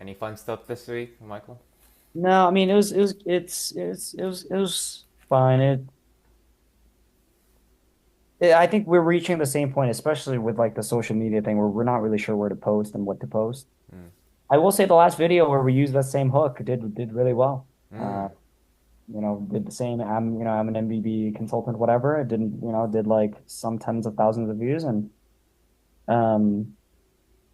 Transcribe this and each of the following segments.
Any fun stuff this week, Michael? No, I mean it was fine. I think we're reaching the same point, especially with like the social media thing, where we're not really sure where to post and what to post. Mm. I will say the last video where we used that same hook did really well. Mm. Did the same. I'm an MBB consultant, whatever. It didn't, did like some tens of thousands of views, and um,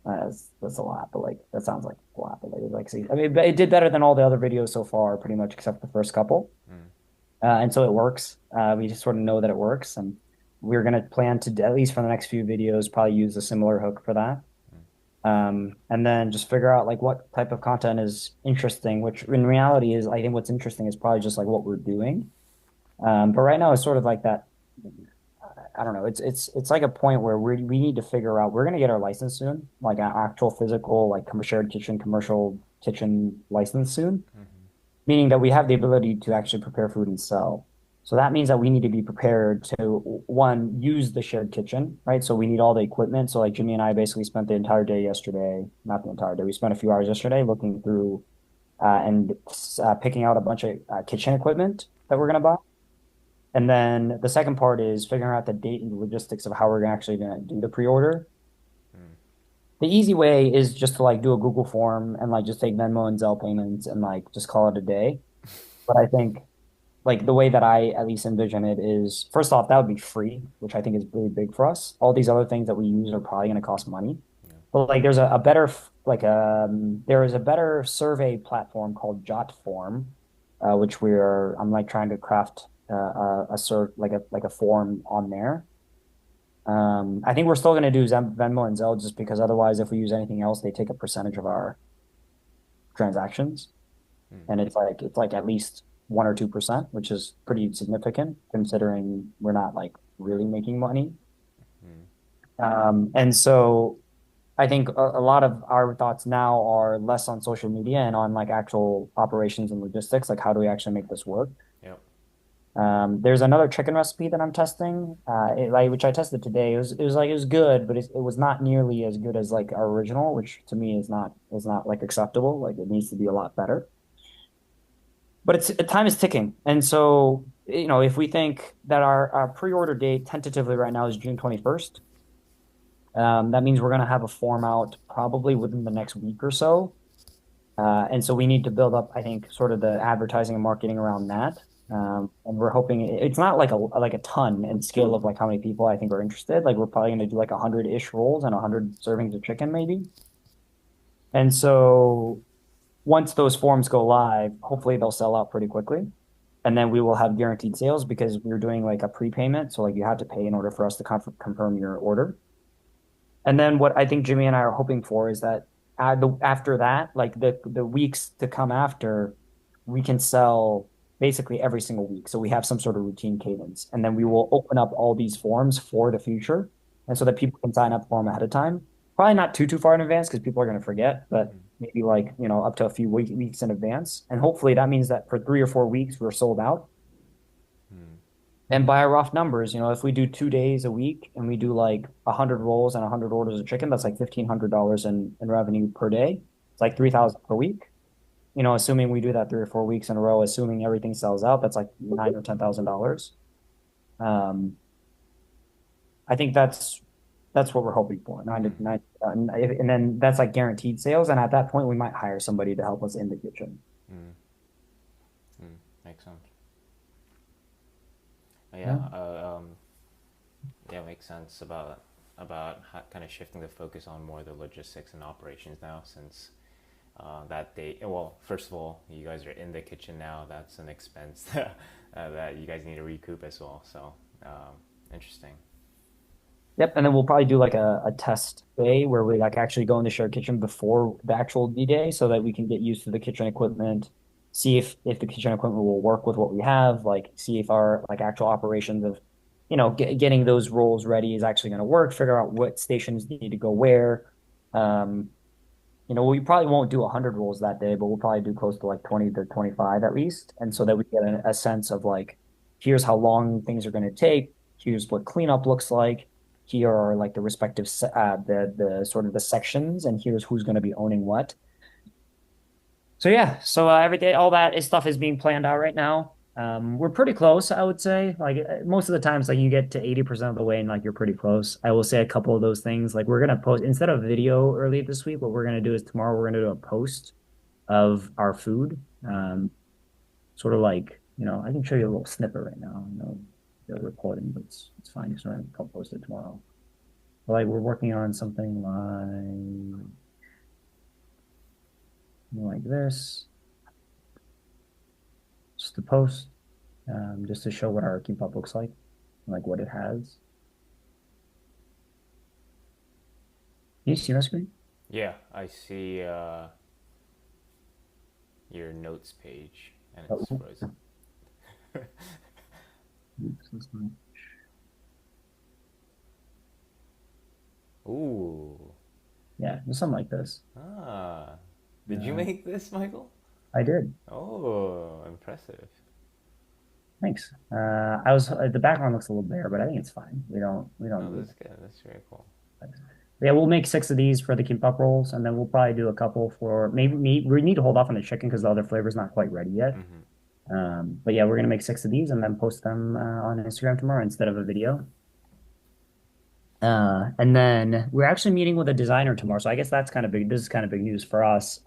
that's a lot, but like that sounds like a lot, but like see, I mean, but it did better than all the other videos so far, pretty much except the first couple. Mm. And so it works. We just sort of know that it works, and we're going to plan to, at least for the next few videos, probably use a similar hook for that. Mm. And then just figure out like what type of content is interesting, which in reality is, I think what's interesting is probably just like what we're doing. But right now it's sort of like that. I don't know. It's like a point where we need to figure out. We're going to get our license soon, like an actual physical, like shared kitchen, commercial kitchen license soon, Mm. meaning that we have the ability to actually prepare food and sell. So that means that we need to be prepared to, one, use the shared kitchen, right? So we need all the equipment. So like Jimmy and I basically spent the entire day yesterday, not the entire day, we spent a few hours yesterday looking through and picking out a bunch of kitchen equipment that we're going to buy. And then the second part is figuring out the date and logistics of how we're actually going to do the pre-order. Mm. The easy way is just to like do a Google form and like just take Venmo and Zelle payments and like just call it a day. But I think like the way that I at least envision it is, first off, that would be free, which I think is really big for us. All these other things that we use are probably going to cost money. Yeah. But like there's a better there is a better survey platform called JotForm, which I'm like trying to craft a serve like a form on there. I think we're still going to do Venmo and Zelle just because otherwise, if we use anything else, they take a percentage of our transactions, Mm. and it's like at least 1 or 2%, which is pretty significant considering we're not like really making money. Mm. And so I think a lot of our thoughts now are less on social media and on like actual operations and logistics, like how do we actually make this work? Yep. There's another chicken recipe that I'm testing, like which I tested today. It was good, but it was not nearly as good as like our original, which to me is not like acceptable. Like it needs to be a lot better. But time is ticking, and so if we think that our pre-order date tentatively right now is June 21st, that means we're going to have a form out probably within the next week or so. And so we need to build up, I think, sort of the advertising and marketing around that. And we're hoping it's not like a ton in scale of like how many people I think are interested. Like we're probably going to do like 100-ish rolls and 100 servings of chicken maybe. And so once those forms go live, hopefully they'll sell out pretty quickly. And then we will have guaranteed sales because we're doing like a prepayment. So like you have to pay in order for us to confirm your order. And then what I think Jimmy and I are hoping for is that after that, like the weeks to come after, we can sell basically every single week. So we have some sort of routine cadence, and then we Mm. will open up all these forms for the future, and so that people can sign up for them ahead of time. Probably not too far in advance because people are going to forget, but Mm. maybe like up to a few weeks in advance, and hopefully that means that for 3 or 4 weeks we're sold out. Mm. And by rough numbers, if we do 2 days a week and we do like 100 rolls and 100 orders of chicken, that's like $1,500 in revenue per day. It's like 3,000 per week. Assuming we do that 3 or 4 weeks in a row, assuming everything sells out, that's like $9,000 or $10,000. Um, I think that's what we're hoping for. Nine to Mm. nine, and then that's like guaranteed sales. And at that point, we might hire somebody to help us in the kitchen. Mm. Mm. Makes sense. Yeah. Yeah. Yeah, makes sense about kind of shifting the focus on more the logistics and operations now, since that date. Well, first of all, you guys are in the kitchen now. That's an expense that you guys need to recoup as well. So interesting. Yep, and then we'll probably do like a test day where we like actually go in the shared kitchen before the actual D-Day so that we can get used to the kitchen equipment, see if the kitchen equipment will work with what we have, like see if our like actual operations of getting those rolls ready is actually going to work, figure out what stations need to go where. Um, we probably won't do 100 rolls that day, but we'll probably do close to like 20 to 25 at least. And so that we get a sense of like, here's how long things are going to take. Here's what cleanup looks like. Here are like the respective, the sort of the sections, and here's who's going to be owning what. So yeah, so every day, all that is stuff is being planned out right now. We're pretty close, I would say. Like most of the times, like you get to 80% of the way and like you're pretty close. I will say a couple of those things. Like we're gonna post instead of video early this week, what we're gonna do is tomorrow we're gonna do a post of our food. Sort of like, I can show you a little snippet right now. I know they're recording, but it's fine. So I'll post it tomorrow. But, like we're working on something like this, just to post. Just to show what our Kimbap looks like what it has. Can you see my screen? Yeah, I see your notes page, and it's Oh, frozen. oops, that's not- Ooh. yeah, just something like this. Ah. Did you Uh, make this, Michael? I did. Oh, impressive. Thanks. I was the background looks a little bare, but I think it's fine. We don't No, need that's good. That's very cool. it. Yeah, we'll make six of these for the kimbap rolls, and then we'll probably do a couple for maybe meat. We need to hold off on the chicken because the other flavor's not quite ready yet. Hmm. But yeah, we're gonna make six of these and then post them on Instagram tomorrow instead of a video. And then we're actually meeting with a designer tomorrow. So I guess that's kind of big. This is kind of big news for us.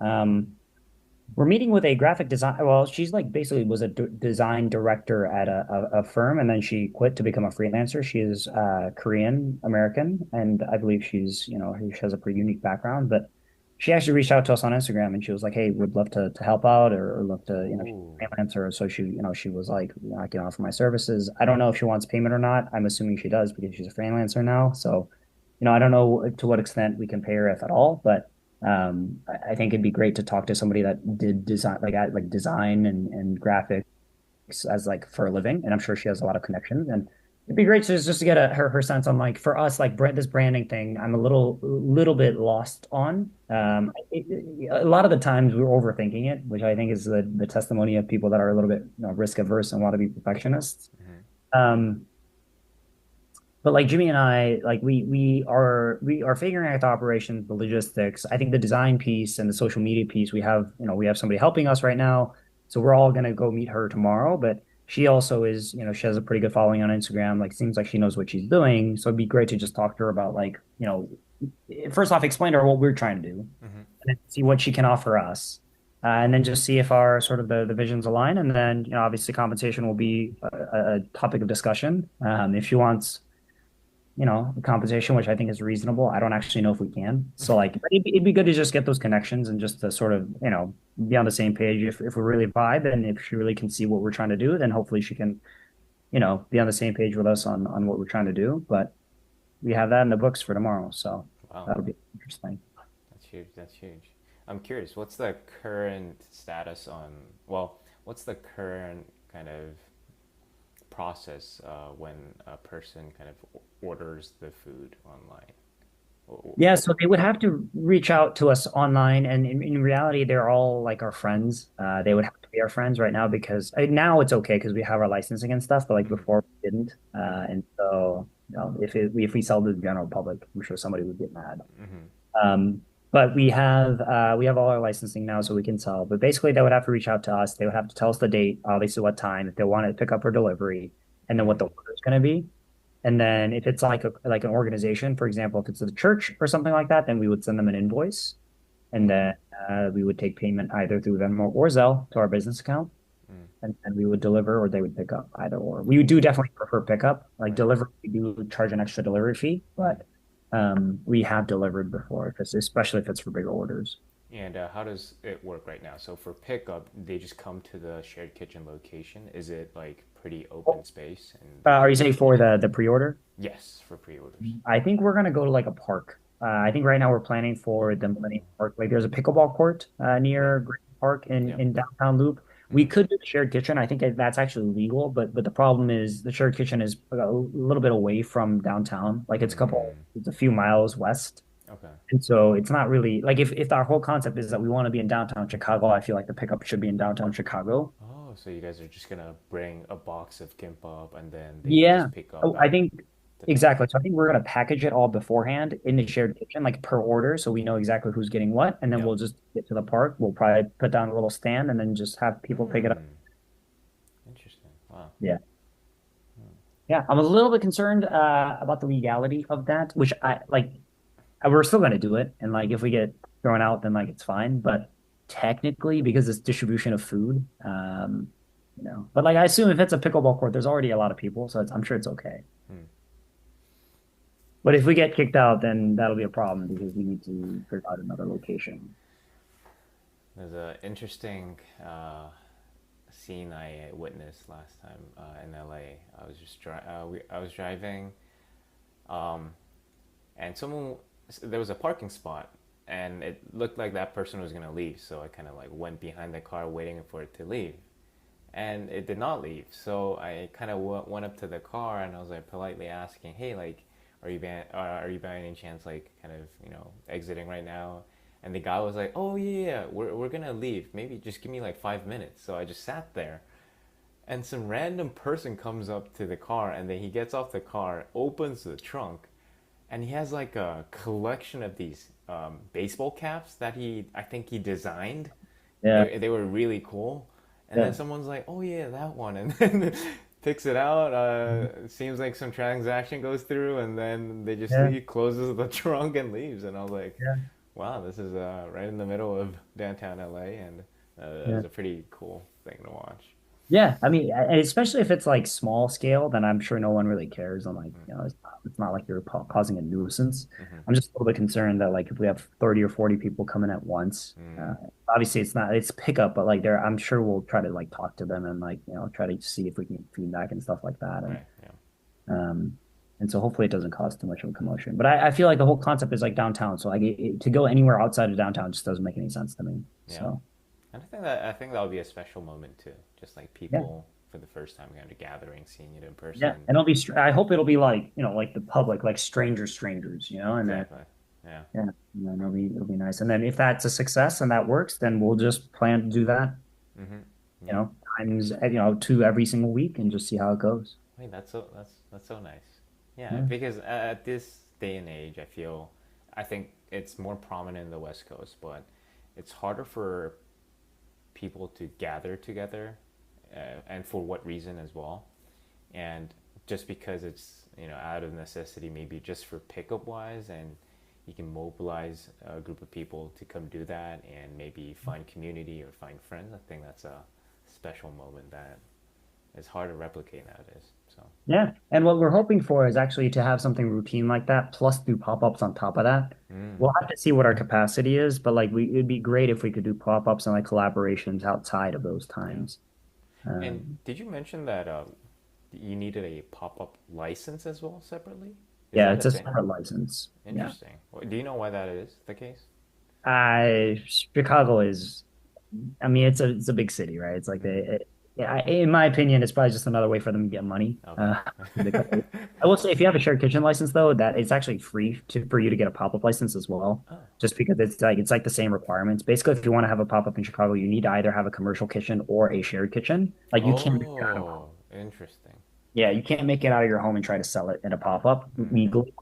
We're meeting with a graphic design. Well, she's like basically was a design director at a firm, and then she quit to become a freelancer. She is Korean American, and I believe she has a pretty unique background. But she actually reached out to us on Instagram, and she was like, "Hey, would love to help out, or love to, she's Ooh. a freelancer." So she was like, "I can offer my services." I don't know if she wants payment or not. I'm assuming she does because she's a freelancer now. So, I don't know to what extent we can pay her, if at all, but. I think it'd be great to talk to somebody that did design, like design and graphics as like for a living, and I'm sure she has a lot of connections. And it'd be great to just to get her sense on like for us like this branding thing. I'm a little bit lost on. A lot of the times we're overthinking it, which I think is the testimony of people that are a little bit risk averse and want to be perfectionists. Hmm. Um, but like Jimmy and I, like we are figuring out the operations, the logistics. I think the design piece and the social media piece, we have somebody helping us right now. So we're all gonna go meet her tomorrow. But she also is, she has a pretty good following on Instagram. Like seems like she knows what she's doing. So it'd be great to just talk to her about like, first off, explain to her what we're trying to do Hmm. and then see what she can offer us. And then just see if our sort of the visions align. And then, obviously compensation will be a topic of discussion. If she wants compensation, which I think is reasonable. I don't actually know if we can. So like it'd be good to just get those connections and just to sort of, be on the same page if we really vibe and if she really can see what we're trying to do, then hopefully she can, be on the same page with us on what we're trying to do. But we have that in the books for tomorrow. So Wow. that'll be interesting. That's huge. That's huge. I'm curious, what's the current status on, well, what's the current kind of process when a person kind of orders the food online? Yeah, so they would have to reach out to us online, and in reality, they're all like our friends. They would have to be our friends right now because now it's okay because we have our licensing and stuff, but like Mm-hmm. before we didn't. And so, if we sell to the general public, I'm sure somebody would get mad. Mm-hmm. But we have all our licensing now, so we can sell. But basically, they would have to reach out to us. They would have to tell us the date, obviously what time, if they want to pick up or delivery, and then what Mm-hmm. the order is going to be. And then if it's like an organization, for example, if it's a church or something like that, then we would send them an invoice, and Mm-hmm. then we would take payment either through Venmo or Zelle to our business account, Mm. and we would deliver or they would pick up either or. We do definitely prefer pickup. Like Right. deliver, we do charge an extra delivery fee, Mm. but we have delivered before, especially if it's for bigger orders. And how does it work right now? So for pickup, they just come to the shared kitchen location. Is it like pretty open space and they Are can you saying just for the pre-order? yes for pre-orders? I think we're gonna go to like a park. I think right now we're planning for the Millennium Park. Like there's a pickleball court Right. near Green Park in Yep. in downtown Loop. We Mm-hmm. could do the shared kitchen. I think that's actually legal, but the problem is the shared kitchen is a little bit away from downtown. Like Mm. it's a few miles west. Okay. And so it's not really like if our whole concept is that we want to be in downtown Chicago, I feel like the pickup should be in downtown Chicago. Oh, so you guys are just gonna bring a box of kimbap and then they can Yeah. just pick up Oh, I at. think to finish. Exactly. So I think we're gonna package it all beforehand in the shared kitchen, like per order, so we know exactly who's getting what, and then Yep. we'll just get to the park. We'll probably put down a little stand and then just have people pick it up. Hmm. Interesting. Wow. Yeah. Hmm. Yeah. I'm a little bit concerned about the legality of that, which I like we're still gonna do it. And like if we get thrown out, then like it's fine. But technically, because it's distribution of food, but like I assume if it's a pickleball court, there's already a lot of people, so I'm sure it's okay. Hmm. But if we get kicked out, then that'll be a problem because we need to figure out another location. There's a interesting scene I witnessed last time in LA. I was just I was driving, um, and someone there was a parking spot, and it looked like that person was gonna leave. So I kind of like went behind the car waiting for it to leave, and it did not leave. So I kind of went up to the car and I was like politely asking, "Hey, like, are you by any chance like kind of exiting right now?" And the guy was like, "Oh yeah, yeah, we're gonna leave. Maybe just give me like 5 minutes." So I just sat there, and some random person comes up to the car, and then he gets off the car, opens the trunk, and he has like a collection of these baseball caps that I think he designed. Yeah, They were really cool. And then yeah, someone's like, "Oh yeah, that one," and then picks it out. Seems like some transaction goes through, and then they just yeah, leave, closes the trunk, and leaves. And I was like, yeah, "Wow, this is right in the middle of downtown LA," and it yeah. was a pretty cool thing to watch. Yeah, I mean, especially if it's like small scale, then I'm sure no one really cares. I'm like, it's not like you're causing a nuisance. Mm-hmm. I'm just a little bit concerned that like if we have 30 or 40 people coming at once, Mm, obviously it's pickup, but like I'm sure we'll try to like talk to them and like, try to see if we can get feedback and stuff like that. right. Yeah. Um, and so hopefully it doesn't cause too much of a commotion. But I feel like the whole concept is like downtown. So like to go anywhere outside of downtown just doesn't make any sense to me. Yeah. So And I think that would be a special moment too. Just like yeah. people for the first time kind of gathering, seeing it in Yeah, person. and I hope it'll be like like the public, like strangers, and then Exactly. Yeah. yeah, and then it'll be nice. And then if that's a success and that works, then we'll just plan to do that, Mm-hmm. you Yeah. know, times two every single week and just see how it goes. Wait, that's so nice. Yeah, Yeah, because at this day and age, I think it's more prominent in the West Coast, but it's harder for people to gather together, and for what reason as well. And just because it's out of necessity, maybe just for pickup wise, and you can mobilize a group of people to come do that, and maybe find community or find friends. I think that's a special moment that is hard to replicate nowadays. So. yeah. And what we're hoping for is actually to have something routine like that, plus do pop-ups on top of that. Mm. We'll have to see what our capacity is, but like it'd be great if we could do pop-ups and like collaborations outside of those Yeah. times. And Um, did you mention that you needed a pop-up license as well separately? Is yeah, that a it's a thing? separate license. Yeah. Interesting. Do you know why that is the case? Chicago is, I mean, it's a big city, right? It's like Mm-hmm. yeah, in my opinion, it's probably just another way for them to get money. Okay. Because I will say, if you have a shared kitchen license, though, that it's actually free for you to get a pop-up license as well, Oh. just because it's like the same requirements. Basically, if you want to have a pop-up in Chicago, you need to either have a commercial kitchen or a shared kitchen. Like you can't, Oh, interesting. yeah, you can't make it out of your home and try to sell it in a pop-up Mm. legally.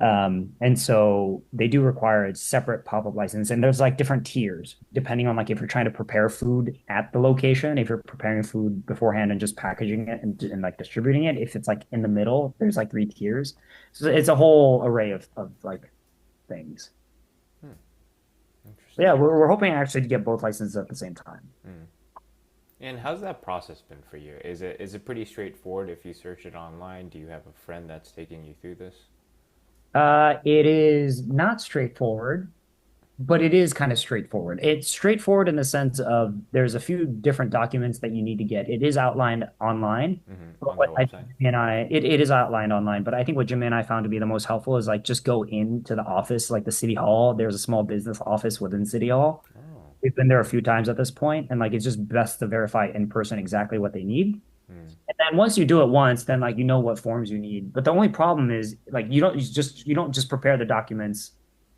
And so they do require a separate pop-up license. And there's like different tiers depending on like if you're trying to prepare food at the location, if you're preparing food beforehand and just packaging it and like distributing it. If it's like in the middle, there's like three tiers. So it's a whole array of like things. Hmm. But yeah, Interesting. we're hoping actually to get both licenses at the same time. Mm. And how's that process been for you? Is it pretty straightforward if you search it online? Do you have a friend that's taking you through this? It is not straightforward. But it is kind of straightforward. It's straightforward in the sense of there's a few different documents that you need to get. It is outlined online. Mm-hmm. But On the what I think website? Jimmy and I, it is outlined online, but I think what Jimmy and I found to be the most helpful is like just go into the office, like the city hall. There's a small business office within city hall. Oh. We've been there a few times at this point, and like it's just best to verify in person exactly what they need. Mm. And then once you do it once, then like you know what forms you need. But the only problem is like you don't just prepare the documents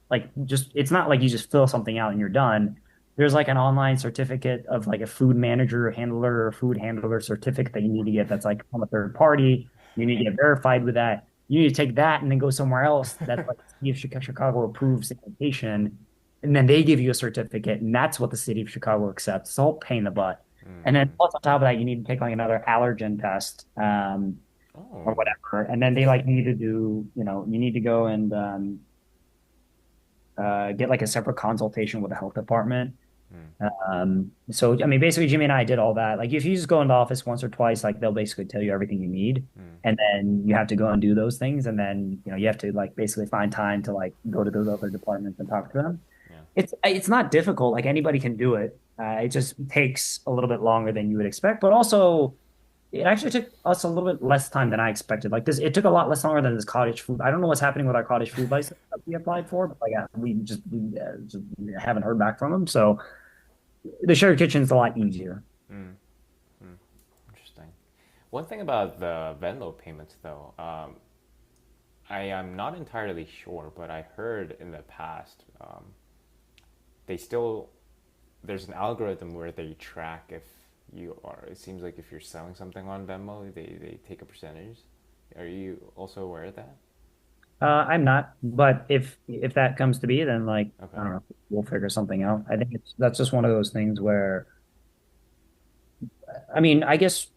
like just it's not like you just fill something out and you're done. There's like an online certificate of like a food manager handler or food handler certificate that you need to get that's like from a third party. You need to get verified with that. You need to take that and then go somewhere else that's like City of Chicago approved sanitation, and then they give you a certificate, and that's what the City of Chicago accepts. It's all pain in the butt. And then Mm. plus on top of that, you need to take like another allergen test, or Oh, whatever. And then they like need to do, you need to go and get like a separate consultation with the health department. mm, So I mean, basically, Jimmy and I did all that. Like, if you just go into the office once or twice, like they'll basically tell you everything you need, mm, and then you have to go and do those things, and then you have to like basically find time to like go to those other departments and talk to them. yeah. It's not difficult. Like anybody can do it. It just takes a little bit longer than you would expect, but also it actually took us a little bit less time than I expected. Like this, it took a lot less longer than this cottage food. I don't know what's happening with our cottage food license that we applied for, but like we just haven't heard back from them. So the shared kitchen's a lot easier. Mm, mm. Interesting. One thing about the Venmo payments, though, I am not entirely sure, but I heard in the past they still there's an algorithm where they track if you are. It seems like if you're selling something on Venmo, they take a percentage. Are you also aware of that? I'm not, but if that comes to be, then like Okay. I don't know, we'll figure something out. I think that's just one of those things where I mean, I guess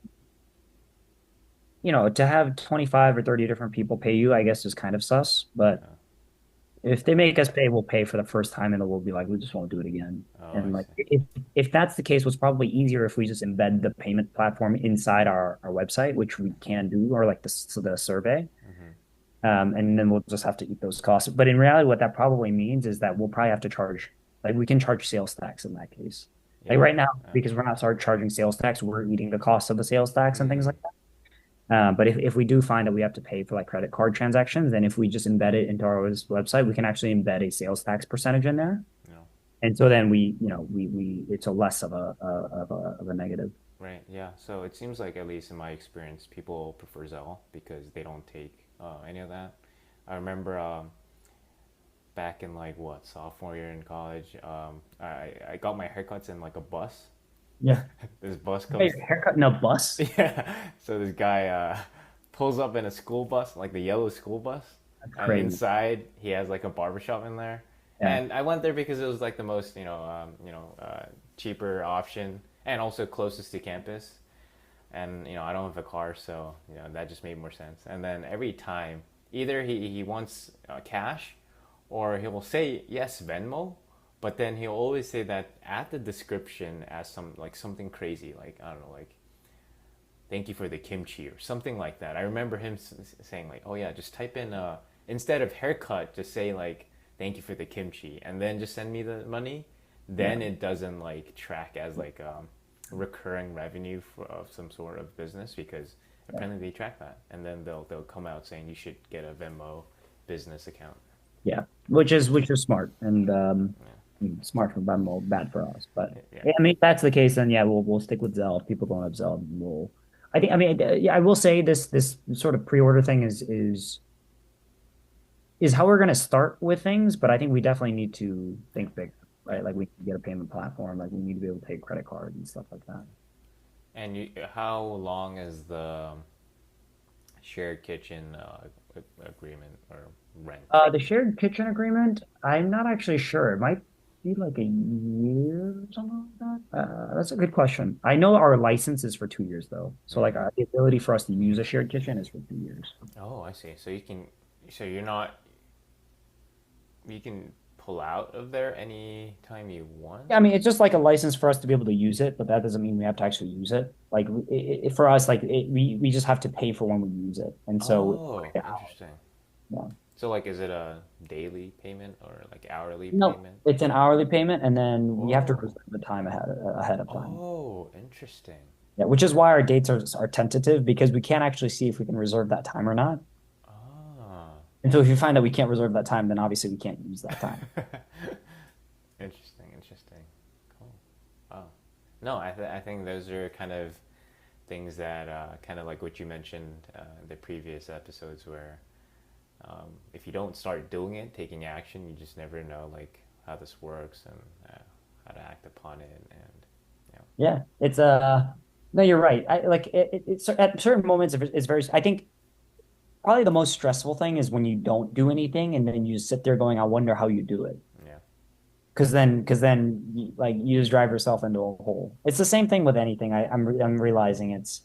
to have 25 or 30 different people pay you, I guess is kind of sus, but Yeah. if they make us pay, we'll pay for the first time and then we'll be like, we just won't do it again. Oh, I And like see. if that's the case, what's probably easier if we just embed the payment platform inside our website, which we can do, or like the survey. Mm-hmm. And then we'll just have to eat those costs. But in reality, what that probably means is that we'll probably have to charge, like we can charge sales tax in that case. Like Yeah. right now, because we're not started charging sales tax, we're eating the cost of the sales tax and things Mm, like that. But if we do find that we have to pay for like credit card transactions, then if we just embed it into our website, we can actually embed a sales tax percentage in there. no. And so then we it's a less of a negative. Right. Yeah. So it seems like, at least in my experience, people prefer Zelle because they don't take any of that. I remember back in like what sophomore year in college, I got my haircuts in like a bus. Yeah. This bus Hey, comes. haircut in a bus? Yeah. So this guy pulls up in a school bus, like the yellow school bus, That's and crazy. inside he has like a barbershop in there. Yeah. And I went there because it was like the most, cheaper option, and also closest to campus. And I don't have a car, so that just made more sense. And then every time, either he wants cash, or he will say yes Venmo, but then he'll always say that at the description as something crazy, like I don't know, like thank you for the kimchi or something like that. I remember him saying like, oh yeah, just type in instead of haircut, just say like thank you for the kimchi, and then just send me the money. Yeah. Then it doesn't like track as like recurring revenue of some sort of business, because Yeah. apparently they track that, and then they'll come out saying you should get a Venmo business account. Yeah. Which is smart and Yeah, smart for Venmo, bad for us. But yeah, yeah, I mean, if that's the case, then yeah, we'll stick with Zelle. If people don't have Zelle, I think. I mean, yeah, I will say this sort of pre-order thing is how we're going to start with things, but I think we definitely need to think big, right? Like we can get a payment platform, like we need to be able to take credit cards and stuff like that. And how long is the shared kitchen agreement or rent? The shared kitchen agreement, I'm not actually sure. It might be like a year or something like that. That's a good question. I know our license is for 2 years though. So like Mm. the ability for us to use a shared kitchen is for 2 years. Oh, I see. So you're not, you can pull out of there any time you want. Yeah, I mean, it's just like a license for us to be able to use it, but that doesn't mean we have to actually use it. Like for us, like we just have to pay for when we use it. And so, Oh, yeah, interesting. yeah. So like, is it a daily payment or like hourly No, payment? it's an hourly payment, and then we have to Whoa. reserve the time ahead of time. Oh, interesting. Yeah, which is why our dates are tentative because we can't actually see if we can reserve that time or not. Ah. And so if you find that we can't reserve that time, then obviously we can't use that time. Interesting, interesting. Cool. Wow. No, I think those are kind of things that kind of like what you mentioned in the previous episodes, where if you don't start doing it, taking action, you just never know like how this works and how to act upon it. And Yeah, it's no, you're right. I like it's at certain moments. It's very. I think probably the most stressful thing is when you don't do anything and then you just sit there going, I wonder how you do it. Yeah. Because then like you just drive yourself into a hole. It's the same thing with anything. I'm realizing it's,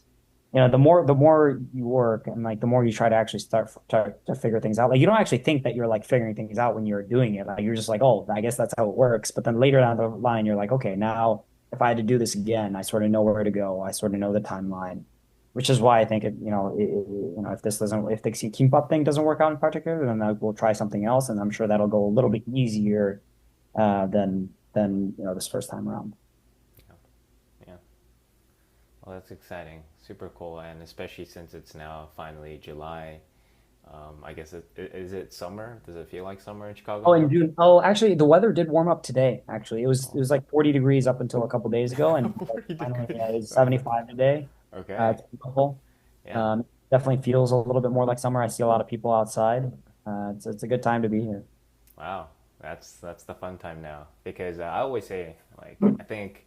the more you work and like the more you try to actually start to figure things out. Like you don't actually think that you're like figuring things out when you're doing it. Like you're just like, oh, I guess that's how it works. But then later down the line, you're like, okay, now if I had to do this again, I sort of know where to go. I sort of know the timeline, which is why I think if the keep up thing doesn't work out in particular, then we'll try something else, and I'm sure that'll go a little bit easier than this first time around. Yeah. Yeah. Well, that's exciting. Super cool, and especially since it's now finally July. I guess is it summer? Does it feel like summer in Chicago Oh, in now? June. Oh, actually, the weather did warm up today. Actually, it was Oh, like 40 degrees up until a couple days ago, and 40 finally degrees. it was Okay. 75 today. Okay. It's beautiful. Yeah. Definitely feels a little bit more like summer. I see a lot of people outside. It's a good time to be here. Wow. That's the fun time now because I always say like I think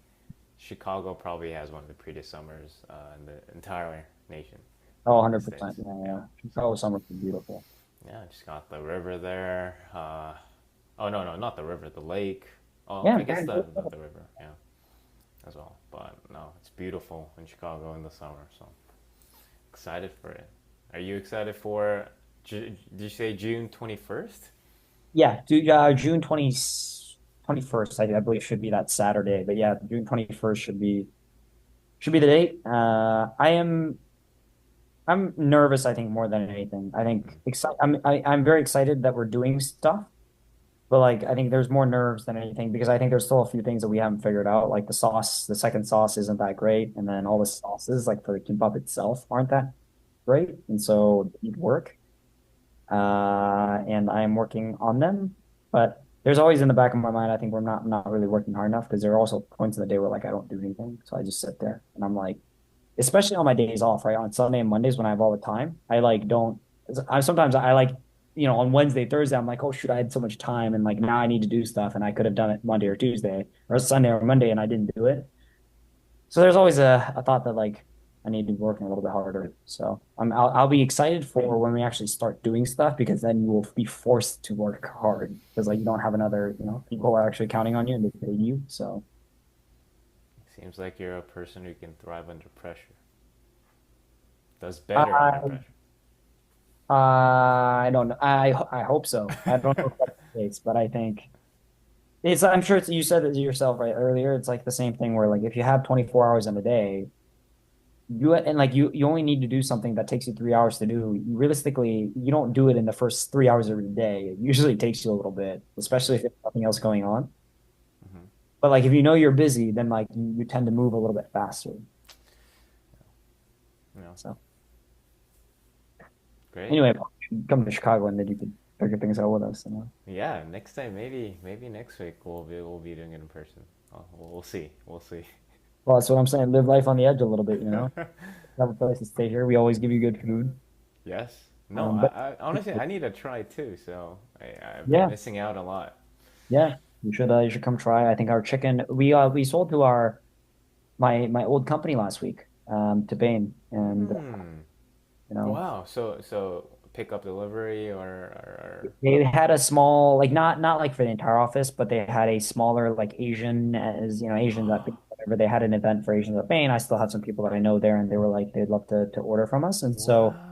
Chicago probably has one of the prettiest summers in the entire nation, Oh, the 100%. states. Yeah, Yeah. yeah. Chicago summer is beautiful. Yeah. Just got the river there. Oh no, no, not the river, the lake. Oh, Yeah, I guess the river. Yeah, as well. But no, it's beautiful in Chicago in the summer. So excited for it. Are you excited for? Did you say June 21st? yeah. June 21st, I believe should be that Saturday. But yeah, June 21st should be the date. I'm nervous, I think, more than anything. I think I'm very excited that we're doing stuff, but like I think there's more nerves than anything because I think there's still a few things that we haven't figured out. Like the sauce, the second sauce isn't that great, and then all the sauces, like for the kimbap itself, aren't that great, and so they need work. And I'm working on them, but there's always in the back of my mind, I think I'm not really working hard enough because there are also points in the day where like I don't do anything, so I just sit there and I'm like, especially on my days off, right? On Sunday and Mondays when I have all the time, I like don't. I like, on Wednesday, Thursday, I'm like, oh shoot, I had so much time, and like now I need to do stuff, and I could have done it Monday or Tuesday or Sunday or Monday, and I didn't do it. So there's always a thought that like I need to be working a little bit harder. So I'll be excited for when we actually start doing stuff because then you will be forced to work hard because like you don't have another, people are actually counting on you and they pay you. So Seems like you're a person who can thrive under pressure. Does better under I pressure. I don't know. I hope so. I don't know if that's the case, but I think I'm sure you said it yourself right earlier. It's like the same thing where like if you have 24 hours in a day, you only need to do something that takes you 3 hours to do. Realistically, you don't do it in the first 3 hours of the day. It usually takes you a little bit, especially if there's nothing else going on. Hmm. But like if you know you're busy, then like you tend to move a little bit faster. You know, So great. anyway, come to Chicago and then you can figure things out with us. Yeah, next time maybe next week we'll be doing it in person. We'll see. We'll see. Well, that's what I'm saying. Live life on the edge a little bit. Have a place to stay here. We always give you good food. Yes. No, But I honestly I need to try too. So I've been yeah, missing out a lot. yeah, you should come try. I think our chicken we sold to our my old company last week to Bain, and Hmm. you know Wow. So pick up delivery or they had a small like not like for the entire office, but they had a smaller like Asian as Asians at Bain, whatever. They had an event for Asians at Bain. I still have some people that I know there, and they were like they'd love to order from us, and so. wow.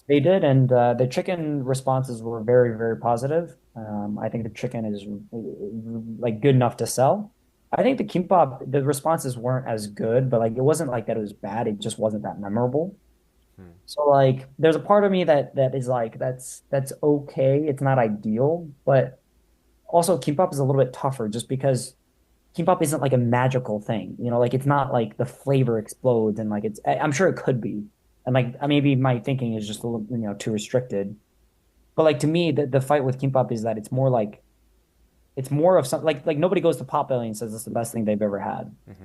They did, and the chicken responses were very, very positive. I think the chicken is like good enough to sell. I think the kimbap, the responses weren't as good, but like it wasn't like that it was bad. It just wasn't that memorable. Hmm. So like, there's a part of me that is like that's okay. It's not ideal, but also kimbap is a little bit tougher just because kimbap isn't like a magical thing. Like it's not like the flavor explodes and like I'm sure it could be. And like maybe my thinking is just a little, too restricted. But like to me, the fight with kimbap is that it's more of something like nobody goes to Potbelly and says it's the best thing they've ever had. Hmm.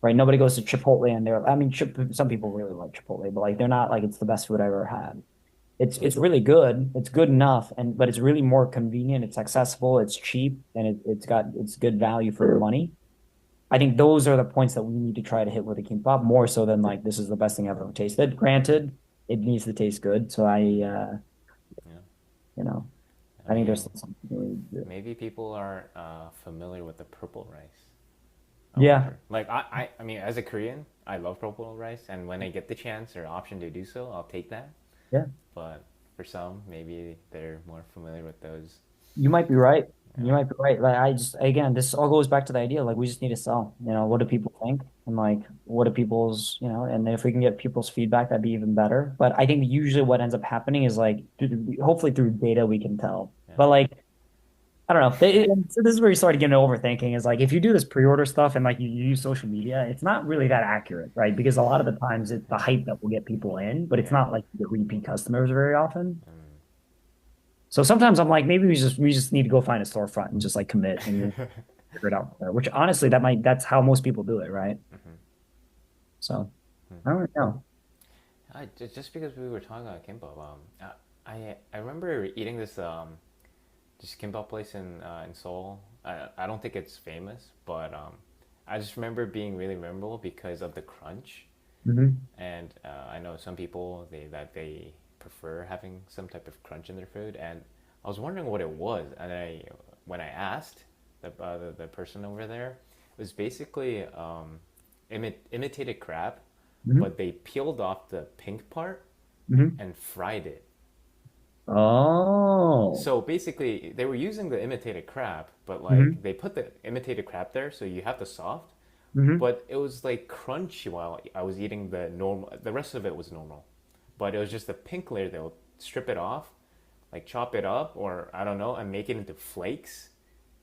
Right? Nobody goes to Chipotle and I mean, some people really like Chipotle, but like they're not like it's the best food I've ever had. It's really good. It's good enough, but it's really more convenient. It's accessible. It's cheap, and it's good value for your money. I think those are the points that we need to try to hit with the kimbap more so than like this is the best thing I've ever tasted. Granted, it needs to taste good. So Yeah. you know, I I think there's mean, still something really good. maybe people are familiar with the purple rice. I Yeah, wonder. Like I mean, as a Korean, I love purple rice, and when I get the chance or option to do so, I'll take that. yeah. But for some, maybe they're more familiar with those. You might be right. Yeah. You might be right. Like I just again, this all goes back to the idea. Like we just need to sell. What do people think? And like what do people's, and if we can get people's feedback, that'd be even better. But I think usually what ends up happening is like hopefully through data we can tell. Yeah. But like I don't know. So this is where you start getting overthinking is like if you do this pre-order stuff and like you use social media, it's not really that accurate, right? Because a lot of the times it's the hype that will get people in, but it's Yeah. not like the repeat customers very often. Mm. So sometimes I'm like, maybe we just need to go find a storefront and just like commit and figure it out there. Which honestly, that's how most people do it, right? So I don't know. Just because we were talking about kimbap, I remember eating this just kimbap place in Seoul. I don't think it's famous, but I just remember it being really memorable because of the crunch. Hmm. And I know some people they prefer having some type of crunch in their food, and I was wondering what it was. And when I asked the person over there, it was basically imitated crab, Hmm. but they peeled off the pink part Hmm. and fried it. Oh. So basically, they were using the imitated crab, but like Hmm. they put the imitated crab there, so you have the soft, Hmm. but it was like crunchy while I was eating the normal. The rest of it was normal, but it was just the pink layer. They'll strip it off, like chop it up, or I don't know, and make it into flakes,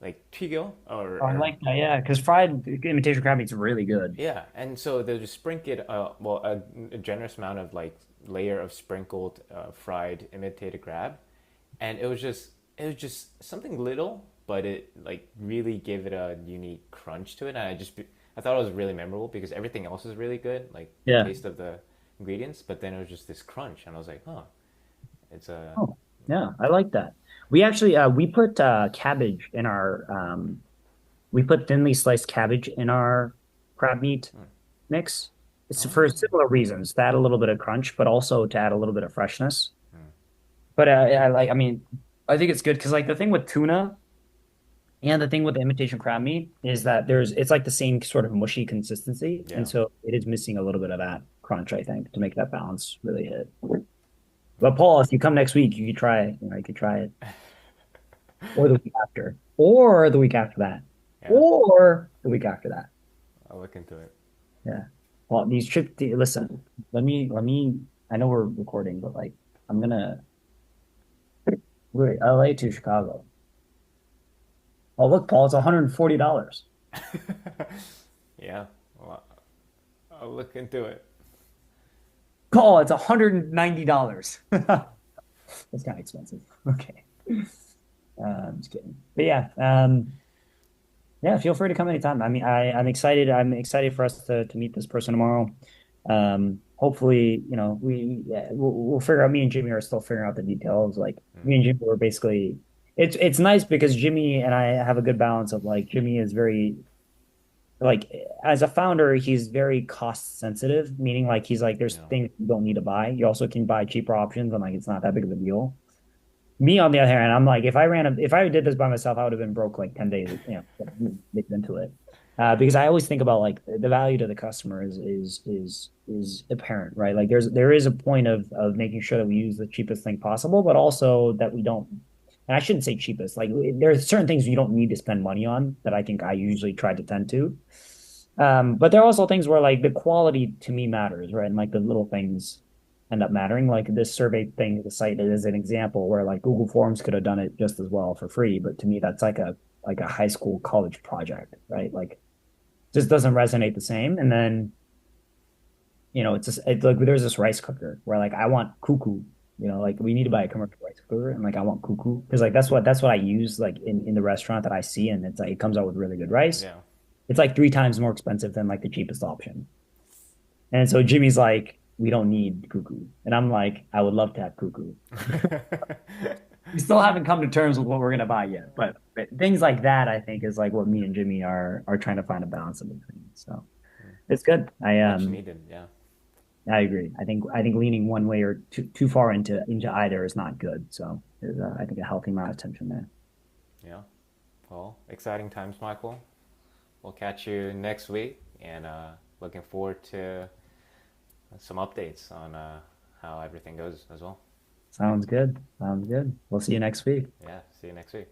like 튀겨 Oh, I like that. Yeah, because fried imitation crab meat's really good. yeah. And so they'll just sprinkle it, a generous amount of like layer of sprinkled fried imitated crab, and it was just something little, but it like really gave it a unique crunch to it, and I thought it was really memorable because everything else is really good, like the Yeah. taste of the ingredients, but then it was just this crunch, and I was like, huh, it's a Oh, yeah, I like that. We actually we put cabbage in our we put thinly sliced cabbage in our crab meat mix. It's for oh, similar reasons, to add a little bit of crunch, but also to add a little bit of freshness. hmm, But I mean, I think it's good because like the thing with tuna and the thing with the imitation crab meat is that it's like the same sort of mushy consistency, yeah, and so it is missing a little bit of that crunch, I think, to make that balance really hit. But Paul, if you come next week, you could try it. You could try it, or the week after, or the week after that, yeah. or the week after that. I'll look into it. Yeah. Well, these trips. Listen, let me. I know we're recording, but like, I'm gonna wait, LA to Chicago. Oh, look, Paul, it's $140. Yeah, well, I'll look into it. Paul, it's $190. That's kind of expensive. Okay. I'm just kidding. But yeah, yeah, feel free to come anytime. I mean, I'm excited. I'm excited for us to meet this person tomorrow. Hopefully, we'll figure out. Me and Jimmy are still figuring out the details. Like me and Jimmy were basically. It's nice because Jimmy and I have a good balance of like Jimmy is very like as a founder, he's very cost sensitive, meaning like he's like there's Yeah, things you don't need to buy. You also can buy cheaper options, and like it's not that big of a deal. Me, on the other hand, I'm like, if I did this by myself, I would have been broke like 10 days, into it. Because I always think about like the value to the customer is apparent, right? Like there is a point of making sure that we use the cheapest thing possible, but also that we don't, and I shouldn't say cheapest, like there are certain things you don't need to spend money on that I think I usually try to tend to. But there are also things where like the quality to me matters, right? And like the little things end up mattering. Like this survey thing, the site is an example where like Google Forms could have done it just as well for free, but to me that's like a high school college project, right? Like just doesn't resonate the same. And then it's just like there's this rice cooker where like I want cuckoo, like we need to buy a commercial rice cooker and like I want cuckoo because like that's what I use like in the restaurant that I see and it's like it comes out with really good rice. yeah. It's like three times more expensive than like the cheapest option. And so Jimmy's like, we don't need cuckoo. And I'm like, I would love to have cuckoo. We still haven't come to terms with what we're gonna buy yet. But things like that, I think, is like what me and Jimmy are trying to find a balance in between. So it's good. I Much needed. Yeah. I agree. I think leaning one way or too far into either is not good. So there's I think a healthy amount of tension there. Yeah. Well, exciting times, Michael. We'll catch you next week, and looking forward to some updates on how everything goes as well. Sounds good. Sounds good. We'll see you next week. Yeah. See you next week.